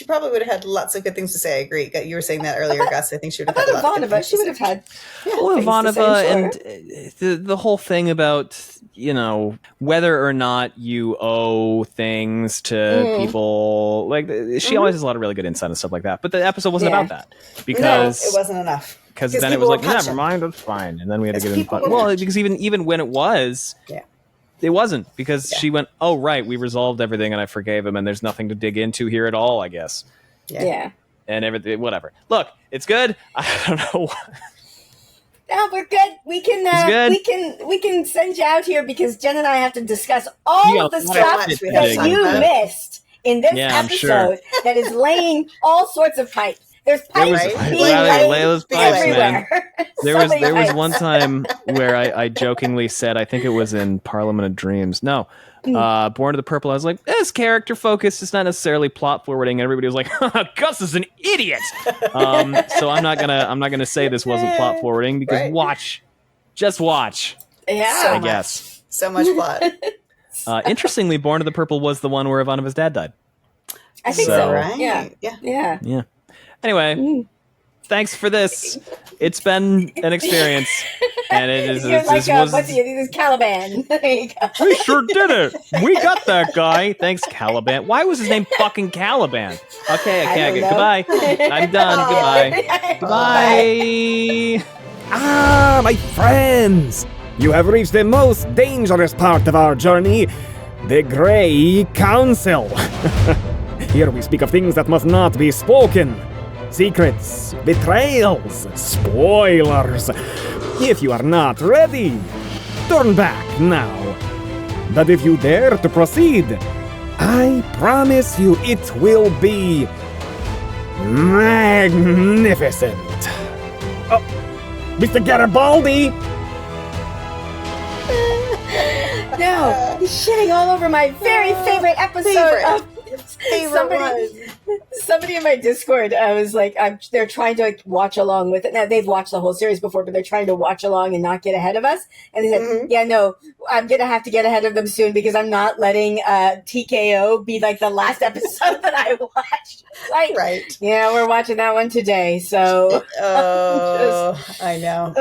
probably would have had lots of good things to say. I agree. You were saying that earlier, Gus. I think she would have About had a lot of good Ivanova, things she to would say. have had. Well, things to Ivanova say, and sure. the whole thing about, you know, whether or not you owe things to people, like she always has a lot of really good insight and stuff like that. But the episode wasn't Yeah. about that because No, it wasn't enough. because Because then it people was like, were punching. never mind, it's fine, and then we had to Because get in. people were Well, punching. because even when it was, Yeah. it wasn't because Yeah. she went, oh right, we resolved everything and I forgave him, and there's nothing to dig into here at all, I guess, Yeah. and everything, whatever. Look, it's good. I don't know. No, we're good. We can It's good. we can send you out here because Jen and I have to discuss You all got of the a lot of stuff shit to that dig you into. missed in this Yeah, I'm sure. episode that is laying all sorts of pipe. There's There was pipes Right? being Layla's laid pipes, man. everywhere. There So was many there was pipes. one time where I jokingly said, I think it was in Parliament of Dreams. No, Born of the Purple. I was like, it's character focused. It's not necessarily plot forwarding. And everybody was like, Gus is an idiot. So I'm not gonna say this wasn't plot forwarding because Right. just watch. Yeah. So I much. guess. So much plot. Interestingly, Born of the Purple was the one where Ivanova's dad died. I think So- so. Right. Yeah. Yeah. Yeah. Yeah. Anyway, Thanks for this. It's been an experience, and it is. You're like, what's he? This is Caliban. There you go. We sure did it. We got that guy. Thanks, Caliban. Why was his name fucking Caliban? Okay, I can't get. Goodbye. I'm done. Goodbye. Bye. Ah, my friends! You have reached the most dangerous part of our journey, the Grey Council. Here we speak of things that must not be spoken. Secrets, betrayals, spoilers. If you are not ready, turn back now. But if you dare to proceed, I promise you it will be magnificent. Oh, Mr. Garibaldi! No, he's shitting all over my very favorite episode. Somebody in my Discord, I was like, they're trying to like watch along with it. Now they've watched the whole series before, but they're trying to watch along and not get ahead of us. And they said, "Yeah, no, I'm gonna have to get ahead of them soon because I'm not letting TKO be like the last episode that I watched." Like, right? Yeah, we're watching that one today. So, I know.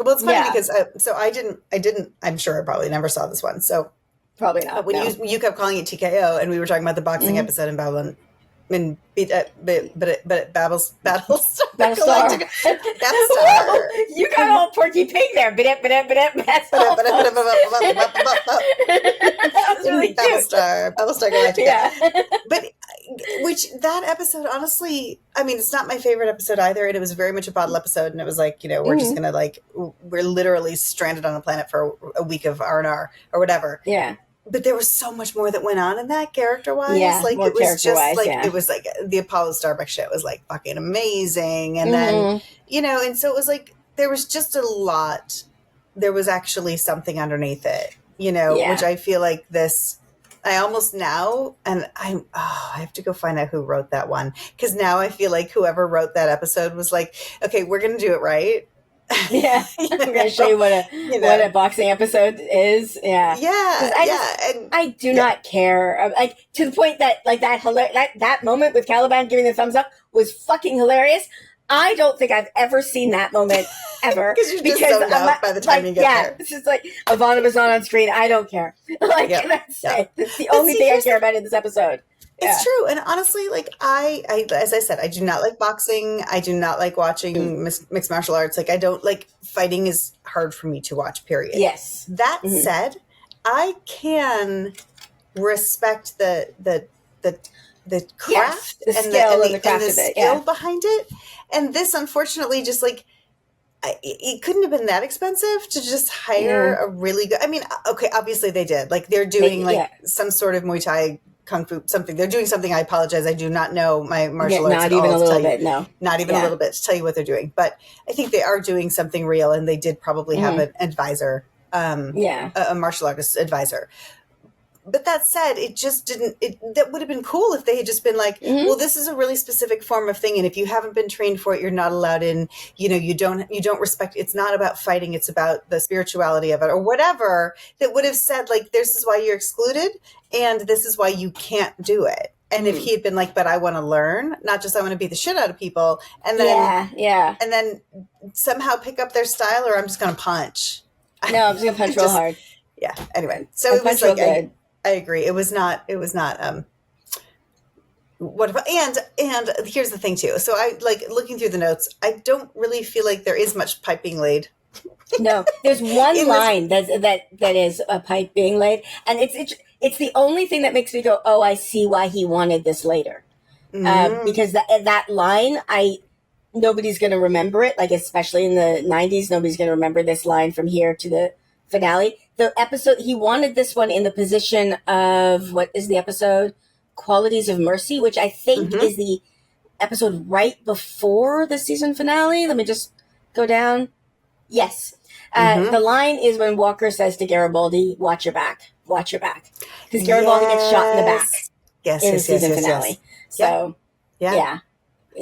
Well, it's funny because I didn't. I'm sure I probably never saw this one. So. Probably not. When you kept calling it TKO, and we were talking about the boxing episode in Babble On, but Battlestar. You got all Porky Pig there. Battlestar Galactica. Yeah. But that episode, honestly, I mean, it's not my favorite episode either, and it was very much a bottle episode, and it was like, we're just gonna we're literally stranded on a planet for a week of R&R or whatever. Yeah. But there was so much more that went on in that character-wise. Yeah, like more it was just like yeah. It was like the Apollo Starbucks shit was like fucking amazing, and then and so it was like there was just a lot. There was actually something underneath it, which I feel like this. I almost now, and I have to go find out who wrote that one because now I feel like whoever wrote that episode was like, okay, we're gonna do it right. Yeah, I'm gonna show you what a boxing episode is. Yeah, I do not care. Like to the point that like that moment with Caliban giving the thumbs up was fucking hilarious. I don't think I've ever seen that moment ever because you're just zoned out by the time you get there. It's just like Ivanova's not on screen. I don't care. That's it. It's the only thing I care about in this episode. It's true. And honestly, like I, as I said, I do not like boxing. I do not like watching mixed martial arts. Like I don't like fighting is hard for me to watch, period. Yes. That said, I can respect the craft the skill and the skill behind it. And this, unfortunately, just like, it couldn't have been that expensive to just hire a really good, I mean, okay, obviously they did. Like they're doing some sort of Muay Thai Kung Fu something. They're doing something. I apologize. I do not know my martial arts at all. Not even a little bit. No, not even a little bit to tell you what they're doing. But I think they are doing something real, and they did probably have an advisor, a martial artist advisor. But that said, it just didn't. That would have been cool if they had just been like, "Well, this is a really specific form of thing, and if you haven't been trained for it, you're not allowed in. You don't respect. It's not about fighting; it's about the spirituality of it, or whatever." That would have said like, "This is why you're excluded, and this is why you can't do it." And if he had been like, "But I want to learn, not just I want to beat the shit out of people," and then and then somehow pick up their style, or I'm just going to punch. No, I'm just going to punch real hard. Yeah. Anyway, so it was like. I agree. It was not, what if, and here's the thing too. So I like looking through the notes. I don't really feel like there is much pipe being laid. No, there's one line that is a pipe being laid. And it's the only thing that makes me go, oh, I see why he wanted this later. Because that line, nobody's going to remember it. Like, especially in the 90s, nobody's going to remember this line from here to the finale. The episode, he wanted this one in the position of, what is the episode? Qualities of Mercy, which I think is the episode right before the season finale. Let me just go down. Yes. The line is when Walker says to Garibaldi, watch your back. Watch your back. Because Garibaldi gets shot in the back in the season finale. So, yeah.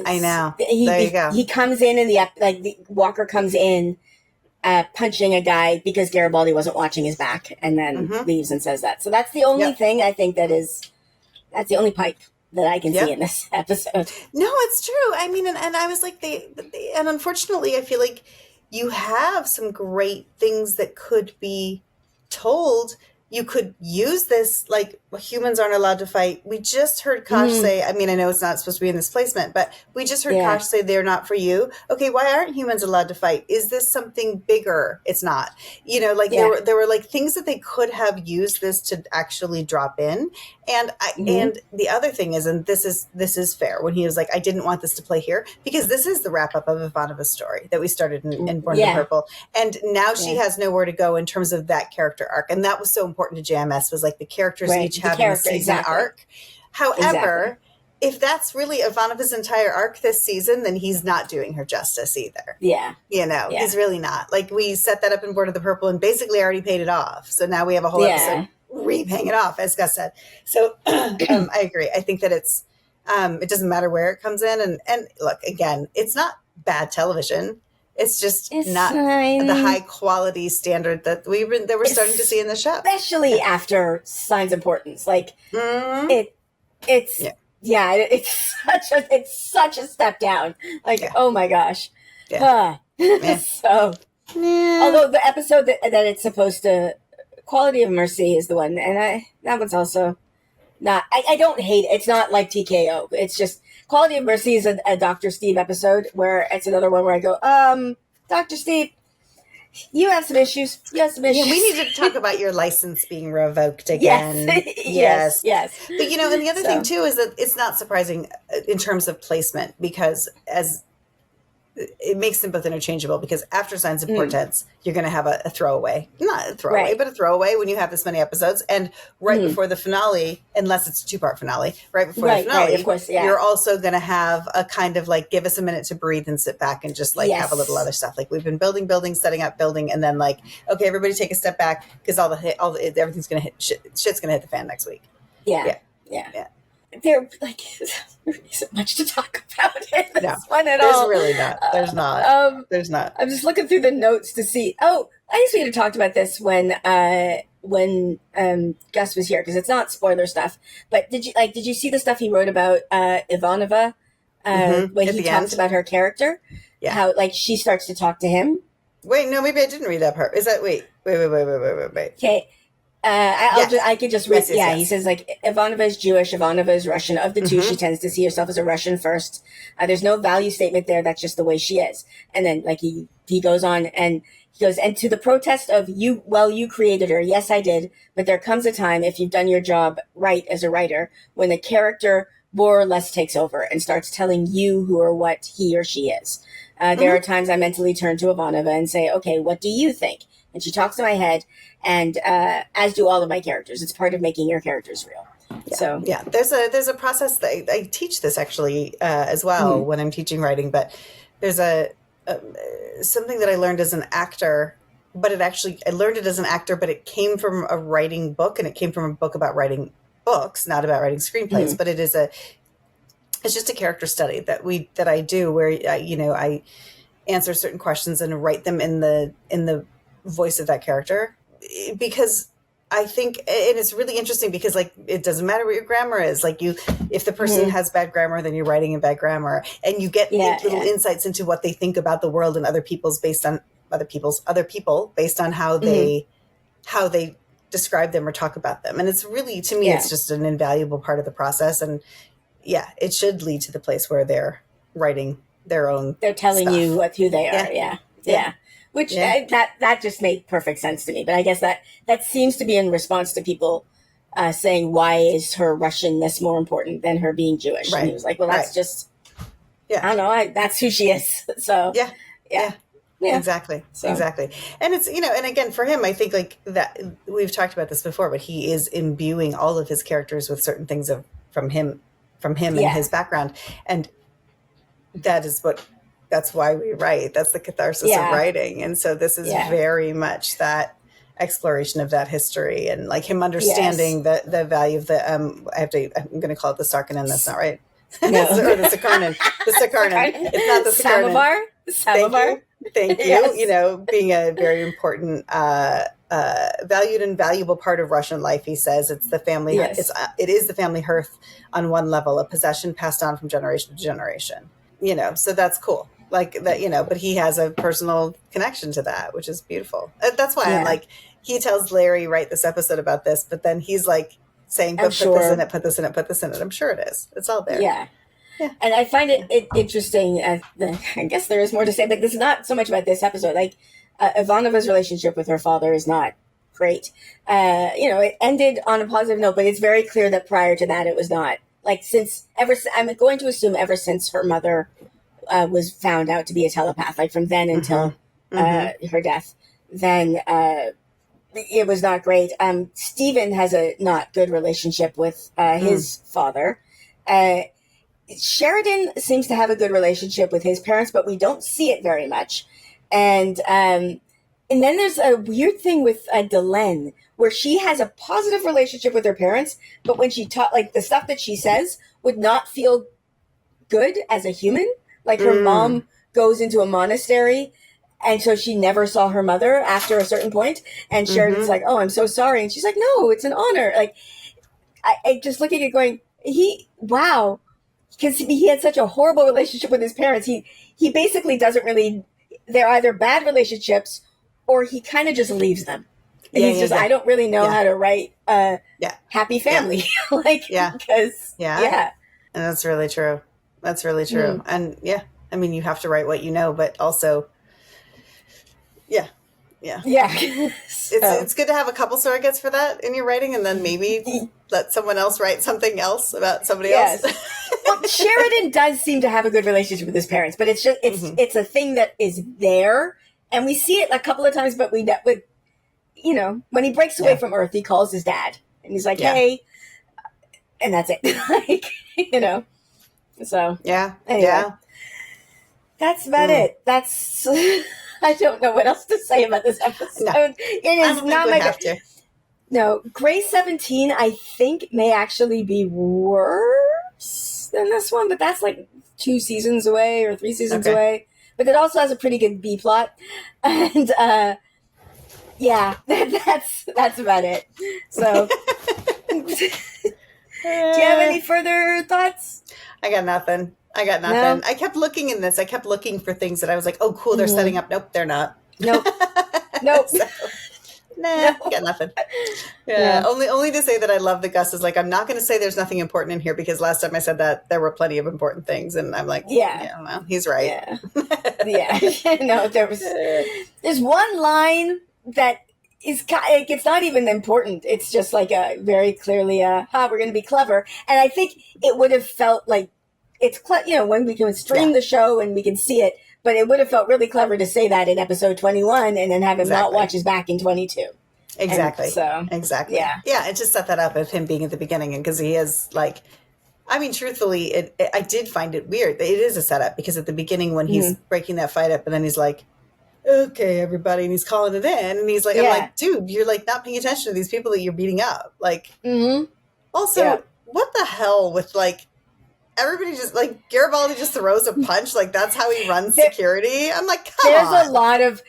I know. There you go. He comes in Walker comes in punching a guy because Garibaldi wasn't watching his back and then leaves and says that. So that's the only thing I think that's the only pipe. that I can see in this episode. No, it's true. I mean, and I was like, and unfortunately, I feel like you have some great things that could be told. You could use this, like, humans aren't allowed to fight. We just heard Kosh say, I mean, I know it's not supposed to be in this placement, but we just heard Kosh say they're not for you. Okay, why aren't humans allowed to fight? Is this something bigger? It's not. You know, like there were like things that they could have used this to actually drop in. And and the other thing is, and this is fair, when he was like, I didn't want this to play here, because this is the wrap up of Ivanova's story that we started in Born to Purple. And now she has nowhere to go in terms of that character arc. And that was so important to JMS, was like the characters each have a season arc. However, if that's really Ivanova's entire arc this season, then he's not doing her justice either. Yeah. You know, he's really not. Like, we set that up in Born of the Purple and basically already paid it off. So now we have a whole episode repaying it off, as Gus said. So I agree. I think that it's it doesn't matter where it comes in. And look, again, it's not bad television. It's just not the high quality standard that we're starting to see in the show, especially after Signs of Importance. Like it's such a step down. Like oh my gosh, So although the episode that it's supposed to, Quality of Mercy is the one, and that one's also not. I don't hate it. It's not like TKO. It's just Quality of Mercy is a Dr. Steve episode where it's another one where I go, Dr. Steve, you have some issues. Yeah, we need to talk about your license being revoked again. Yes. But, you know, and the other thing, too, is that it's not surprising in terms of placement, because it makes them both interchangeable, because after Signs of Portents, you're going to have a throwaway. Not a throwaway, but a throwaway when you have this many episodes. And before the finale, unless it's a 2-part finale, right before the finale, of course, you're also going to have a kind of like, give us a minute to breathe and sit back and just like have a little other stuff. Like, we've been building, setting up, building, and then like, okay, everybody take a step back, because everything's going to hit, shit's going to hit the fan next week. Yeah. There isn't much to talk about in this one at all. There's not. There's not. I'm just looking through the notes to see. Oh, I guess we had talked about this when Gus was here, because it's not spoiler stuff. But did you see the stuff he wrote about Ivanova when he talks about her character? Yeah. How like she starts to talk to him. Wait, no, maybe I didn't read that part. Is that wait. Okay. I could just read. Yes. He says like Ivanova is Jewish, Ivanova is Russian. Of the two, she tends to see herself as a Russian first. There's no value statement there. That's just the way she is. And then like he goes on and he goes, and to the protest of you. Well, you created her. Yes, I did. But there comes a time, if you've done your job right as a writer, when the character more or less takes over and starts telling you who or what he or she is. There are times I mentally turn to Ivanova and say, okay, what do you think? And she talks to my head, and as do all of my characters. It's part of making your characters real. So there's a process that I teach this actually as well when I'm teaching writing. But there's a something that I learned as an actor. But I learned it as an actor, but it came from a writing book, and it came from a book about writing books, not about writing screenplays. But it's just a character study that I do, where I answer certain questions and write them in the voice of that character, because I think, and it's really interesting because like it doesn't matter what your grammar is, like if the person has bad grammar, then you're writing in bad grammar, and you get little insights into what they think about the world and other people based on how they describe them or talk about them. And it's really, to me, it's just an invaluable part of the process. And it should lead to the place where they're writing their own they're telling stuff. You who they are. Which that just made perfect sense to me. But I guess that seems to be in response to people saying, why is her Russianness more important than her being Jewish? Right. And he was like, well, that's just, I don't know, that's who she is. So yeah. Exactly. And it's, and again, for him, I think like that we've talked about this before, but he is imbuing all of his characters with certain things from him and his background. And that's why we write. That's the catharsis of writing. And so this is very much that exploration of that history, and like him understanding the value of the, I'm going to call it the Sarkinen. That's not right. No. Or the Sakarnin. The Sakarnin. It's not the Sakarnin. Samovar? Thank you. Yes. Being a very important, valued and valuable part of Russian life, he says it's the family. Yes. It is the family hearth on one level, a possession passed on from generation to generation. So that's cool. Like that, but he has a personal connection to that, which is beautiful. That's why I'm like, he tells Larry, write this episode about this, but then he's like saying, but put this in it, put this in it, put this in it. I'm sure it is. It's all there. Yeah. And I find it interesting. I guess there is more to say, but this is not so much about this episode. Like Ivanova's relationship with her father is not great. It ended on a positive note, but it's very clear that prior to that, it was not. Like I'm going to assume ever since her mother was found out to be a telepath, like from then until her death, then it was not great. Stephen has a not good relationship with his father. Sheridan seems to have a good relationship with his parents, but we don't see it very much. And then there's a weird thing with Delenn, where she has a positive relationship with her parents, but when she taught, like the stuff that she says would not feel good as a human. Like her mom goes into a monastery, and so she never saw her mother after a certain point. And Sheridan's like, "Oh, I'm so sorry," and she's like, "No, it's an honor." Like, I just looking at it going, wow. Because he had such a horrible relationship with his parents. He basically doesn't really, they're either bad relationships or he kind of just leaves them. And I don't really know how to write a happy family. Because, And that's really true. That's really true. And you have to write what you know, but also, it's good to have a couple surrogates for that in your writing, and then maybe let someone else write something else about somebody else. Well, Sheridan does seem to have a good relationship with his parents, but it's just it's a thing that is there, and we see it a couple of times. But when he breaks away from Earth, he calls his dad, and he's like, "Hey," and that's it. So anyway, that's about it. That's. I don't know what else to say about this episode. No, it is not my favorite. No, Grey 17, I think, may actually be worse than this one, but that's like 2 seasons away or 3 seasons away. But it also has a pretty good B plot, and that's about it. So, do you have any further thoughts? I got nothing. No? I kept looking in this. I kept looking for things that I was like, oh, cool, they're setting up. Nope, they're not. Nope. Got nothing. Yeah. Only to say that I love that Gus is like, I'm not going to say there's nothing important in here, because last time I said that there were plenty of important things. And I'm like, well, he's right. No, there's one line that is, it's not even important. It's just like a very clearly, we're going to be clever. And I think it would have felt like, it's when we can stream the show and we can see it, but it would have felt really clever to say that in episode 21 and then have him not watch us back in 22. Exactly. Exactly. Yeah. It just set that up of him being at the beginning, and because he is like, I mean, truthfully, I did find it weird. It is a setup, because at the beginning when he's breaking that fight up, and then he's like, "Okay, everybody," and he's calling it in, and he's like, "I'm like, dude, you're like not paying attention to these people that you're beating up." Like, also, what the hell with like. Everybody just like Garibaldi just throws a punch, like that's how he runs security. I'm like, come on. There's a lot of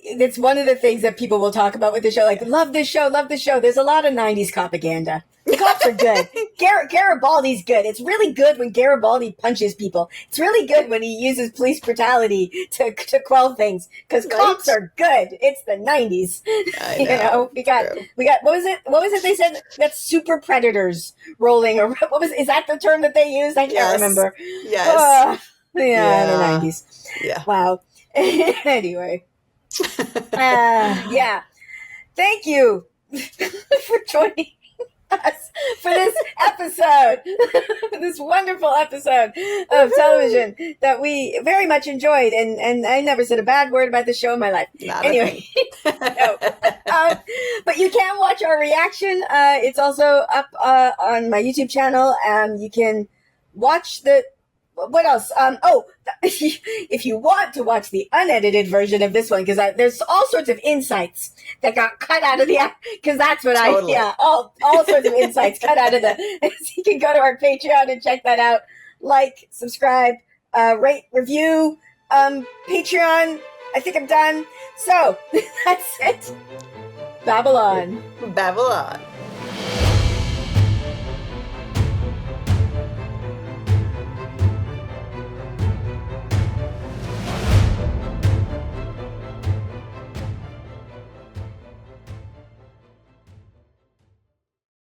it's one of the things that people will talk about with the show, like love this show. There's a lot of 90s propaganda. The cops are good. Garibaldi's good. It's really good when Garibaldi punches people. It's really good when he uses police brutality to quell things, because cops are good. It's the 90s. I know. We got what was it they said? That's super predators rolling, or is that the term that they used? I can't remember. Yes. The 90s. Yeah. Wow. Anyway. Thank you for joining us for this episode, this wonderful episode of television that we very much enjoyed, and I never said a bad word about the show in my life. Anyway, but you can watch our reaction. It's also up on my YouTube channel. You can watch what else? If you want to watch the unedited version of this one, because there's all sorts of insights that got cut out of because that's what all sorts of insights cut out of so you can go to our Patreon and check that out. Like, subscribe, rate, review, Patreon. I think I'm done. So that's it. Babble on. Babble on.